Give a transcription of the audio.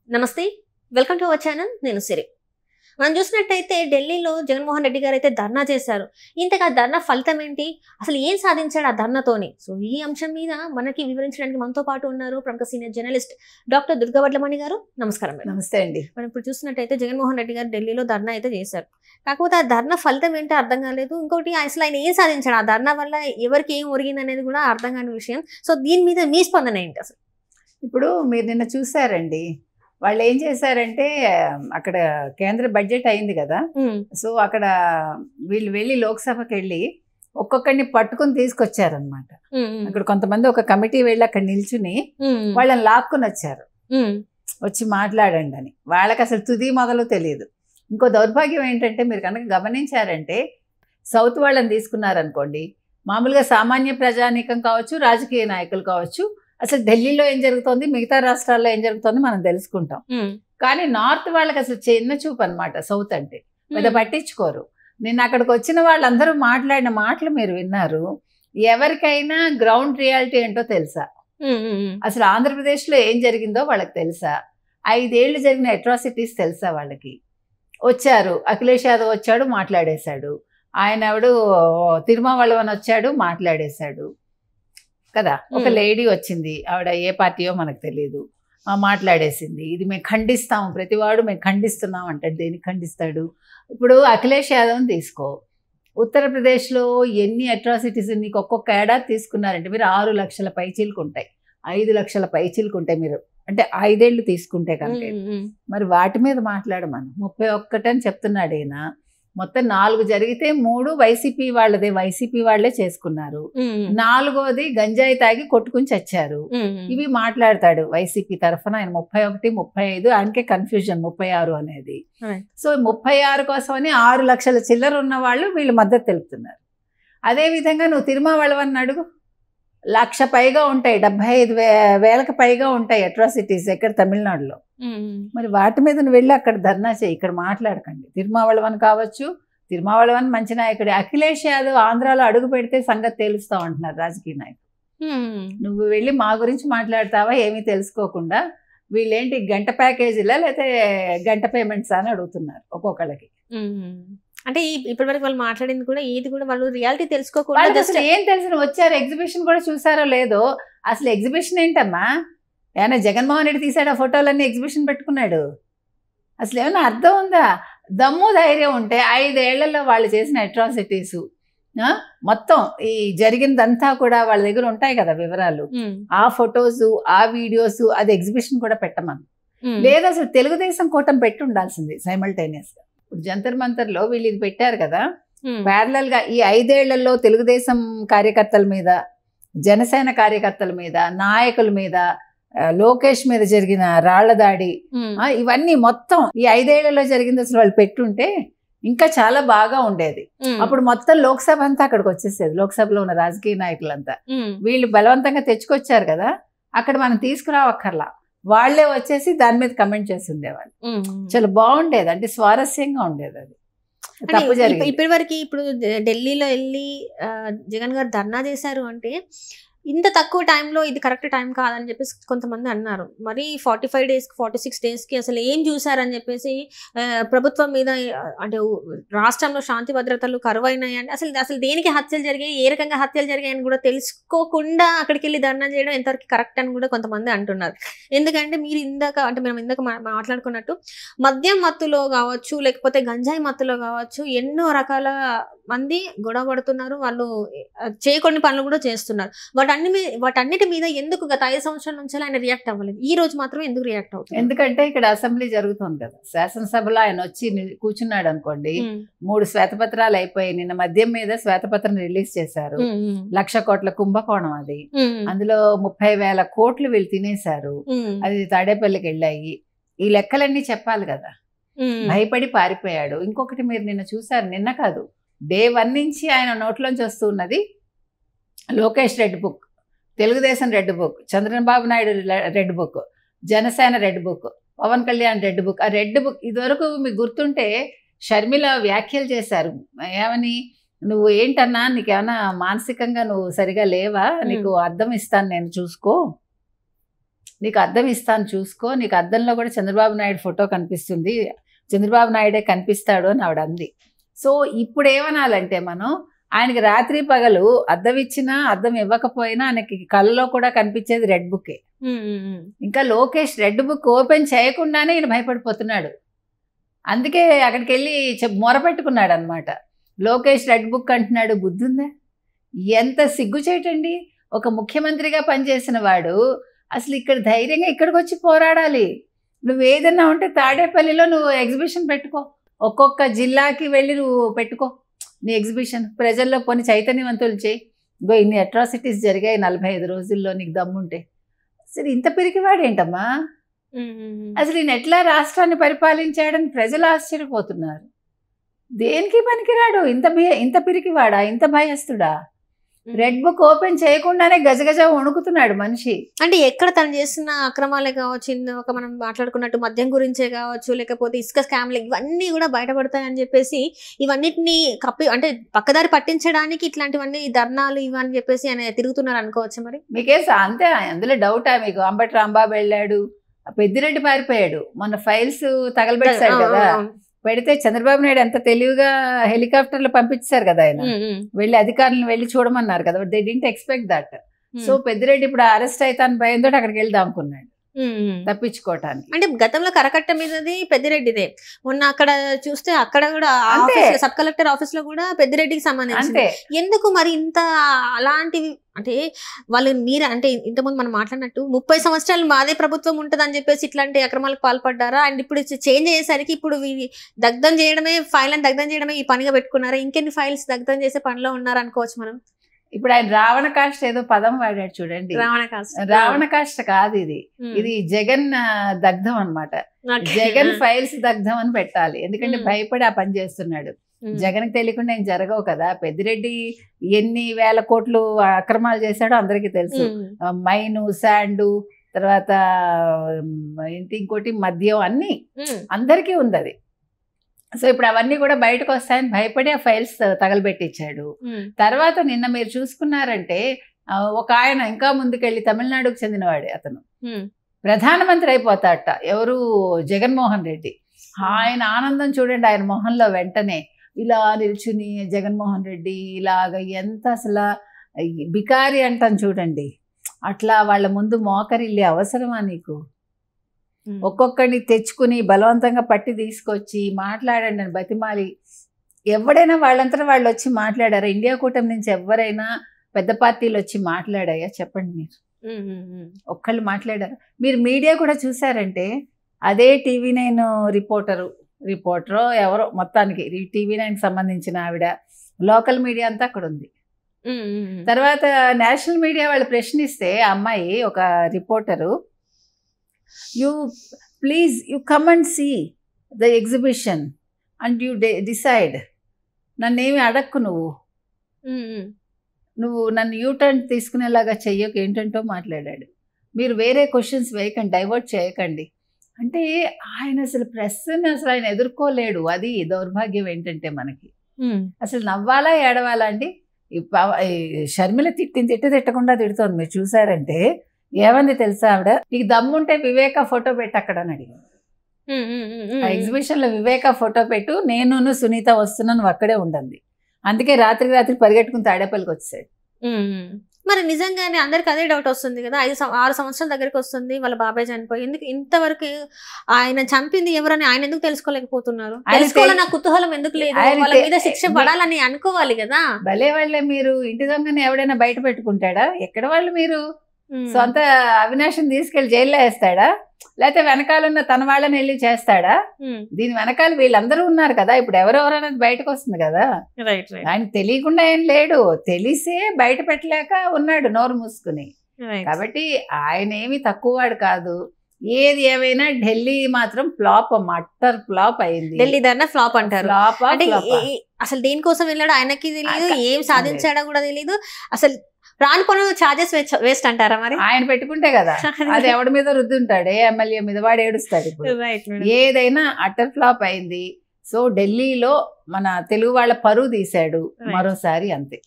నమస్తే, welcome to our channel. నేను సిరి. మనం చూసినట్టయితే ఢిల్లీలో జగన్మోహన్ రెడ్డి గారు అయితే ధర్నా చేశారు. ఇంతగా ధర్నా ఫలితం ఏంటి, అసలు ఏం సాధించాడు ఆ ధర్నాతోని? సో ఈ అంశం మీద మనకి వివరించడానికి మనతో పాటు ఉన్నారు ప్రముఖ సీనియర్ జర్నలిస్ట్ డాక్టర్ దుర్గావడ్లమణి గారు. నమస్కారం మేడం. నమస్తే అండి. మనం ఇప్పుడు చూసినట్టయితే జగన్మోహన్ రెడ్డి గారు ఢిల్లీలో ధర్నా అయితే చేశారు. కాకపోతే ఆ ధర్నా ఫలితం ఏంటో అర్థం కాలేదు. ఇంకోటి అసలు ఆయన ఏం సాధించాడు, ఆ ధర్నా వల్ల ఎవరికి ఏం ఒరిగింది అనేది కూడా అర్థం కాని విషయం. సో దీని మీద మీ స్పందన ఏంటి అసలు? ఇప్పుడు మీరు నిన్న చూసారండి, వాళ్ళు ఏం చేశారంటే అక్కడ కేంద్ర బడ్జెట్ అయింది కదా, సో అక్కడ వీళ్ళు వెళ్ళి లోక్సభకి వెళ్ళి ఒక్కొక్కరిని పట్టుకుని తీసుకొచ్చారనమాట. అక్కడ కొంతమంది ఒక కమిటీ వెళ్ళి అక్కడ నిల్చుని వాళ్ళని లాక్కుని వచ్చారు, వచ్చి మాట్లాడండి అని. వాళ్ళకి అసలు తుది మొదలు తెలియదు. ఇంకో దౌర్భాగ్యం ఏంటంటే, మీరు కనుక గమనించారంటే సౌత్ వాళ్ళని తీసుకున్నారనుకోండి, మామూలుగా సామాన్య ప్రజానీకం కావచ్చు, రాజకీయ నాయకులు కావచ్చు, అసలు ఢిల్లీలో ఏం జరుగుతోంది, మిగతా రాష్ట్రాల్లో ఏం జరుగుతోంది మనం తెలుసుకుంటాం. కానీ నార్త్ వాళ్ళకి అసలు చిన్న చూపు అనమాట సౌత్ అంటే, పెద్ద పట్టించుకోరు. నిన్న అక్కడికి వచ్చిన వాళ్ళందరూ మాట్లాడిన మాటలు మీరు విన్నారు. ఎవరికైనా గ్రౌండ్ రియాలిటీ ఏంటో తెలుసా? అసలు ఆంధ్రప్రదేశ్లో ఏం జరిగిందో వాళ్ళకి తెలుసా? 5 ఏళ్ళు జరిగిన అట్రాసిటీస్ తెలుసా వాళ్ళకి? వచ్చారు, అఖిలేష్ యాదవ్ వచ్చాడు, మాట్లాడేశాడు. ఆయన ఎవడు తిరుమావళవన్ వచ్చాడు, మాట్లాడేశాడు కదా. ఒక లేడీ వచ్చింది, ఆవిడ ఏ పార్టీయో మనకు తెలియదు, మాట్లాడేసింది. ఇది మేము ఖండిస్తాము, ప్రతివాడు మేము ఖండిస్తున్నాం అంటాడు. దేనికి ఖండిస్తాడు? ఇప్పుడు అఖిలేష్ యాదవ్ని తీసుకో, ఉత్తరప్రదేశ్లో ఎన్ని అట్రాసిటీస్ నీకు ఒక్కొక్క ఏడాది తీసుకున్నారంటే మీరు 6 లక్షల పైచీలకు ఉంటాయి, 5 లక్షల పైచీలకు ఉంటాయి. మీరు అంటే 5 ఏళ్ళు తీసుకుంటే కనుక మరి వాటి మీద మాట్లాడమను. 31 అని చెప్తున్నాడు ఈయన. మొత్తం 4 జరిగితే 3 వైసీపీ వాళ్ళదే, వైసీపీ వాళ్లే చేసుకున్నారు. 4వది గంజాయి తాగి కొట్టుకుని చచ్చారు. ఇవి మాట్లాడతాడు వైసీపీ తరఫున ఆయన. 31, 35 ఆయనకే కన్ఫ్యూజన్ 36 అనేది. సో 36 కోసమని 6 లక్షల చిల్లర ఉన్న వాళ్ళు వీళ్ళు మద్దతు తెలుపుతున్నారు. అదేవిధంగా నువ్వు తిరుమావళవన్ అడుగు, 1,00,000 పైగా ఉంటాయి, 75,000కి పైగా ఉంటాయి అట్రాసిటీస్ ఎక్కడ తమిళనాడులో. మరి వాటి మీద నువ్వు వెళ్ళి అక్కడ ధర్నా చేయి, ఇక్కడ మాట్లాడకండి. తిరుమావళవన్ కావచ్చు, తిరుమావళవన్ మంచి నాయకుడే. అఖిలేష్ యాదవ్ ఆంధ్రాలో అడుగు పెడితే సంగతి తేలుస్తావు అంటున్నారు రాజకీయ నాయకులు. నువ్వు వెళ్ళి మా గురించి మాట్లాడతావా ఏమీ తెలుసుకోకుండా? వీళ్ళేంటి గంట ప్యాకేజీలా లేకపోతే గంట పేమెంట్స్ అని అడుగుతున్నారు ఒక్కొక్కళ్ళకి. అంటే ఇప్పటి వరకు వాళ్ళు మాట్లాడింది కూడా ఏది కూడా వాళ్ళు రియాలిటీ తెలుసుకోకుండా అసలు ఏం తెలిసిన వచ్చారు. ఎగ్జిబిషన్ కూడా చూసారో లేదో, అసలు ఎగ్జిబిషన్ ఏంటమ్మా? ఏమైనా జగన్మోహన్ రెడ్డి తీసాడు ఆ ఫోటోలన్నీ ఎగ్జిబిషన్ పెట్టుకున్నాడు? అసలు ఏమైనా అర్థం ఉందా? దమ్ము ధైర్యం ఉంటే 5 ఏళ్లలో వాళ్ళు చేసిన అట్రాసిటీసు మొత్తం ఈ జరిగిందంతా కూడా వాళ్ళ దగ్గర ఉంటాయి కదా వివరాలు, ఆ ఫొటోస్, ఆ వీడియోస్, అది ఎగ్జిబిషన్ కూడా పెట్టమను. లేదా అసలు తెలుగుదేశం కూటమి పెట్టి ఉండాల్సింది సైమల్టేనియస్ గా. ఇప్పుడు జంతర్ మంతర్లో వీళ్ళు ఇది పెట్టారు కదా, ప్యారలల్ గా ఈ 5 ఏళ్లలో తెలుగుదేశం కార్యకర్తల మీద, జనసేన కార్యకర్తల మీద, నాయకుల మీద, లోకేష్ మీద జరిగిన రాళ్ల దాడి, ఇవన్నీ మొత్తం ఈ 5 ఏళ్లలో జరిగింది అసలు వాళ్ళు పెట్టుంటే ఇంకా చాలా బాగా ఉండేది. అప్పుడు మొత్తం లోక్సభ అంతా అక్కడికి వచ్చేసేది, లోక్సభలో ఉన్న రాజకీయ నాయకులంతా. వీళ్ళు బలవంతంగా తెచ్చుకొచ్చారు కదా, అక్కడ మనం తీసుకురావక్కర్లా, వాళ్లే వచ్చేసి దాని మీద కమెంట్ చేసి ఉండేవాళ్ళు. చాలా బాగుండేది, అంటే స్వారస్యంగా ఉండేది. అది తప్పు జరిగింది. ఇప్పటి వరకు ఇప్పుడు ఢిల్లీలో వెళ్ళి జగన్ గారు ధర్నా చేశారు అంటే ఇంత తక్కువ టైంలో ఇది కరెక్ట్ టైం కాదని చెప్పేసి కొంతమంది అన్నారు. మరి 45 డేస్కి 46 డేస్కి అసలు ఏం చూసారని చెప్పేసి ప్రభుత్వం మీద, అంటే రాష్ట్రంలో శాంతి భద్రతలు కరువైనాయి అంటే అసలు దేనికి హత్యలు జరిగాయి, ఏ రకంగా హత్యలు జరిగాయని కూడా తెలుసుకోకుండా అక్కడికి వెళ్ళి ధర్నా చేయడం ఎంతవరకు కరెక్ట్ అని కూడా కొంతమంది అంటున్నారు. ఎందుకంటే మీరు ఇందాక, అంటే మనం ఇందాక మాట్లాడుకున్నట్టు మద్యం మత్తులో కావచ్చు, లేకపోతే గంజాయి మత్తులో కావచ్చు, ఎన్నో రకాల మంది గొడవ పడుతున్నారు, వాళ్ళు చేయకొన్ని పనులు కూడా చేస్తున్నారు. వాటన్నిటి మీద ఎందుకు గత 5 సంవత్సరాల నుంచి ఆయన రియాక్ట్ అవ్వలేదు, ఈ రోజు మాత్రం ఎందుకు రియాక్ట్ అవుతుంది? ఎందుకంటే ఇక్కడ అసెంబ్లీ జరుగుతుంది కదా, శాసనసభలో ఆయన వచ్చి కూర్చున్నాడు అనుకోండి, 3 శ్వేతపత్రాలు అయిపోయి నిన్న మద్యం మీద శ్వేతపత్రం రిలీజ్ చేశారు. 1,00,000 కోట్ల కుంభకోణం అది, అందులో 30,000 కోట్లు వీళ్ళు తినేశారు, అది తాడేపల్లికి వెళ్ళాయి. ఈ లెక్కలన్నీ చెప్పాలి కదా, భయపడి పారిపోయాడు. ఇంకొకటి మీరు నిన్న చూసారు, నిన్న కాదు డే 1 నుంచి ఆయన నోట్లోంచి వస్తున్నది Lokesh red book, Telugu Desam red book, Chandrababu Naidu red book, Janasena red book, Pawan Kalyan red book. ఆ రెడ్ బుక్ ఇదివరకు మీకు గుర్తుంటే షర్మిల వ్యాఖ్యలు చేశారు, ఏమని, నువ్వు ఏంటన్నా నీకేమన్నా మానసికంగా నువ్వు సరిగా లేవా, నీకు అర్థం ఇస్తాను నేను చూసుకో, నీకు అద్దం ఇస్తాను చూసుకో, నీకు అద్దంలో కూడా చంద్రబాబు నాయుడు ఫోటో కనిపిస్తుంది, చంద్రబాబు నాయుడే కనిపిస్తాడు అని ఆవిడ అంది. సో ఇప్పుడు ఏమనాలంటే మనం ఆయనకి రాత్రి పగలు అద్దం ఇచ్చినా అద్దం ఇవ్వకపోయినా ఆయనకి కళ్ళలో కూడా కనిపించేది రెడ్ బుక్కే. ఇంకా లోకేష్ రెడ్ బుక్ ఓపెన్ చేయకుండానే ఈయన భయపడిపోతున్నాడు. అందుకే అక్కడికి వెళ్ళి మొరపెట్టుకున్నాడు అనమాట. లోకేష్ రెడ్ బుక్ అంటున్నాడు, బుద్ధుందా? ఎంత సిగ్గుచేటండి. ఒక ముఖ్యమంత్రిగా పనిచేసిన వాడు అసలు ఇక్కడ ధైర్యంగా ఇక్కడికి వచ్చి పోరాడాలి. నువ్వు ఏదన్నా ఉంటే తాడేపల్లిలో నువ్వు ఎగ్జిబిషన్ పెట్టుకో, ఒక్కొక్క జిల్లాకి వెళ్ళి నువ్వు పెట్టుకో నీ ఎగ్జిబిషన్, ప్రజల్లో కొన్ని చైతన్యవంతులు చేయి. ఇంకో ఇన్ని అట్రాసిటీస్ జరిగాయి 45 రోజుల్లో, నీకు దమ్ముంటే. అసలు ఇంత పిరికివాడేంటమ్మా? అసలు ఈయన ఎట్లా రాష్ట్రాన్ని పరిపాలించాడని ప్రజలు ఆశ్చర్యపోతున్నారు. దేనికి పనికిరాడు, ఇంత పిరికివాడా, ఇంత భయస్తుడా? రెడ్ బుక్ ఓపెన్ చేయకుండానే గజగజ వణుకుతున్నాడు మనిషి. అంటే ఎక్కడ తను చేసిన అక్రమాలే కావచ్చు, ఒక మనం మాట్లాడుకున్నట్టు మద్యం గురించే కావచ్చు, లేకపోతే ఇసుక స్కామ్లు, ఇవన్నీ కూడా బయటపడతాయని చెప్పేసి ఇవన్నిటిని అంటే పక్కదారి పట్టించడానికి ఇట్లాంటివన్నీ ధర్నాలు ఇవని చెప్పేసి ఆయన తిరుగుతున్నారు అనుకోవచ్చు. మరి మీకేస అంతే, అందులో డౌటా మీకు? అంబటి రాంబాబు వెళ్ళాడు, పెద్దిరెడ్డి పారిపోయాడు, మొన్న ఫైల్స్ తగలబెట్టాడు కదా. పెడితే చంద్రబాబు నాయుడు ఎంత తెలివిగా హెలికాప్టర్లు పంపించారు కదా, ఆయన వెళ్ళి అధికారులను వెళ్ళి చూడమన్నారు కదా. They didn't expect that. So Peddireddy ఇప్పుడు అరెస్ట్ అవుతాను భయంతో అక్కడికి వెళ్ళి దాముకున్నాడు తప్పించుకోవటానికి. అంటే గతంలో కరకట్ట మీదది పెద్దిరెడ్డిదే. మొన్న అక్కడ చూస్తే అక్కడ కూడా సబ్ కలెక్టర్ ఆఫీస్ లో కూడా పెద్దిరెడ్డికి సంబంధించి. ఎందుకు మరి ఇంత అలాంటివి? అంటే వాళ్ళు మీరు అంటే ఇంతకుముందు మనం మాట్లాడినట్టు 30 సంవత్సరాలు మాదే ప్రభుత్వం ఉంటుంది అని చెప్పేసి ఇట్లాంటి అక్రమాలకు పాల్పడ్డారా? అండ్ ఇప్పుడు చేంజ్ అయ్యేసరికి ఇప్పుడు దగ్ధం చేయడమే, ఫైల్ అని దగ్ధం చేయడమే ఈ పనిగా పెట్టుకున్నారా? ఇంకెన్ని ఫైల్స్ దగ్ధం చేసే పనిలో ఉన్నారు అనుకోవచ్చు మనం. ఇప్పుడు ఆయన రావణ కాష్ట ఏదో పదం వాడాడు చూడండి. రావణ కాష్ట కాదు ఇది, ఇది జగన్ దగ్ధం అన్నమాట. జగన్ ఫైల్స్ దగ్ధం అని పెట్టాలి. ఎందుకంటే భయపడి ఆ పని చేస్తున్నాడు. జగన్కి తెలియకుండా ఏం జరగవు కదా. పెద్దిరెడ్డి ఎన్ని వేల కోట్లు అక్రమాలు చేశాడో అందరికీ తెలుసు. మైను, శాండు, తర్వాత ఇంకోటి మద్యం, అన్ని అందరికీ ఉంది అది. సో ఇప్పుడు అవన్నీ కూడా బయటకు వస్తాయని భయపడి ఆ ఫైల్స్ తగలబెట్టించాడు. తర్వాత నిన్న మీరు చూసుకున్నారంటే ఒక ఆయన ఇంకా ముందుకెళ్ళి తమిళనాడుకు చెందినవాడే, అతను ప్రధానమంత్రి అయిపోతాడట. ఎవరు? జగన్మోహన్ రెడ్డి. ఆయన ఆనందం చూడండి ఆయన మొహంలో. వెంటనే ఇలా నిల్చుని జగన్మోహన్ రెడ్డి ఇలాగ ఎంత అసలు బికారి అంటాను చూడండి, అట్లా వాళ్ళ ముందు మోకరిల్లే అవసరమా నీకు? ఒక్కొక్కడిని తెచ్చుకుని బలవంతంగా పట్టి తీసుకొచ్చి మాట్లాడండి అని బతిమాలి. ఎవడైనా వాళ్ళంతా వాళ్ళు వచ్చి మాట్లాడారా? ఇండియా కూటమి నుంచి ఎవరైనా పెద్ద పార్టీలు వచ్చి మాట్లాడాయా చెప్పండి మీరు? ఒక్కళ్ళు మాట్లాడారు? మీరు మీడియా కూడా చూసారంటే అదే TV9 రిపోర్టరో ఎవరో, మొత్తానికి TV9 సంబంధించిన ఆవిడ, లోకల్ మీడియా అంతా అక్కడ ఉంది. తర్వాత నేషనల్ మీడియా వాళ్ళు ప్రశ్నిస్తే ఆ అమ్మాయి, ఒక reporter, you please you come and see the exhibition and you decide. నన్నేమి అడక్కు, నువ్వు నన్ను యూటర్న్ తీసుకునేలాగా చెయ్యకు, ఏంటంటో మాట్లాడాడు. మీరు వేరే క్వశ్చన్స్ వేయకండి, డైవర్ట్ చేయకండి అంటే ఆయన అసలు ప్రెస్ని అసలు ఆయన ఎదుర్కోలేడు. అది దౌర్భాగ్యం ఏంటంటే మనకి అసలు నవ్వాలా ఏడవాలా అండి? షర్మిల తిట్టకుండా తిడుతోంది. మీరు చూసారంటే ఏమంది తెలుసా ఆవిడ? నీకు దమ్ముంటే వివేక ఫోటో పెట్టు అక్కడ అని అడిగింది. ఆ ఎగ్జిబిషన్ లో వివేక ఫోటో పెట్టు, నేను సునీత వస్తున్నాను, అక్కడే ఉండండి. అందుకే రాత్రి పరిగెట్టుకుని తాడేపల్లికి వచ్చాడు. మరి నిజంగానే అందరికి అదే డౌట్ వస్తుంది కదా. 6 సంవత్సరాల దగ్గరికి వస్తుంది, వాళ్ళ బాబాయ్ చనిపోయి. ఎందుకు ఇంతవరకు ఆయన చంపింది ఎవరని ఆయన ఎందుకు తెలుసుకోలేకపోతున్నారు? తెలుసుకోవాలన్న కుతూహలం ఎందుకు లేదు? వాళ్ళ మీద శిక్ష పడాలని అనుకోవాలి కదా. భలే వాళ్ళే మీరు. ఇంటి దొంగని ఎవడైనా బయట పెట్టుకుంటాడా? ఎక్కడ వాళ్ళు మీరు? సొంత అవినాష్ని తీసుకెళ్లి జైల్లో వేస్తాడా? లేకపోతే వెనకాలన్న తన వాళ్ళని వెళ్ళి చేస్తాడా? దీని వెనకాల వీళ్ళందరూ ఉన్నారు కదా. ఇప్పుడు ఎవరెవరు అనేది బయటకు వస్తుంది కదా. ఆయన తెలియకుండా ఏం లేడు, తెలిసే బయట పెట్టలేక ఉన్నాడు నోరు మూసుకుని. కాబట్టి ఆయన ఏమి తక్కువ వాడు కాదు. ఏది ఏమైనా ఢిల్లీ మాత్రం ఫ్లాప్, మట్టర్ ఫ్లాప్ అయింది. ఢిల్లీ ధర్నా ఫ్లాప్ అంటారు. అసలు దేనికోసం వెళ్ళాడు ఆయనకి తెలియదు, ఏం సాధించాడో కూడా తెలియదు. అసలు రాని పనులు చార్జెస్ వేస్ట్ అంటారా? మరి ఆయన పెట్టుకుంటే కదా, అది ఎవడి మీద రుద్దుంటాడు? ఏ ఎమ్మెల్యే మీద? వాడు ఏడుస్తాడు. ఇప్పుడు ఏదైనా అటర్ ఫ్లాప్ అయింది. సో ఢిల్లీలో మన తెలుగు వాళ్ళ పరువు తీశాడు మరోసారి, అంతే.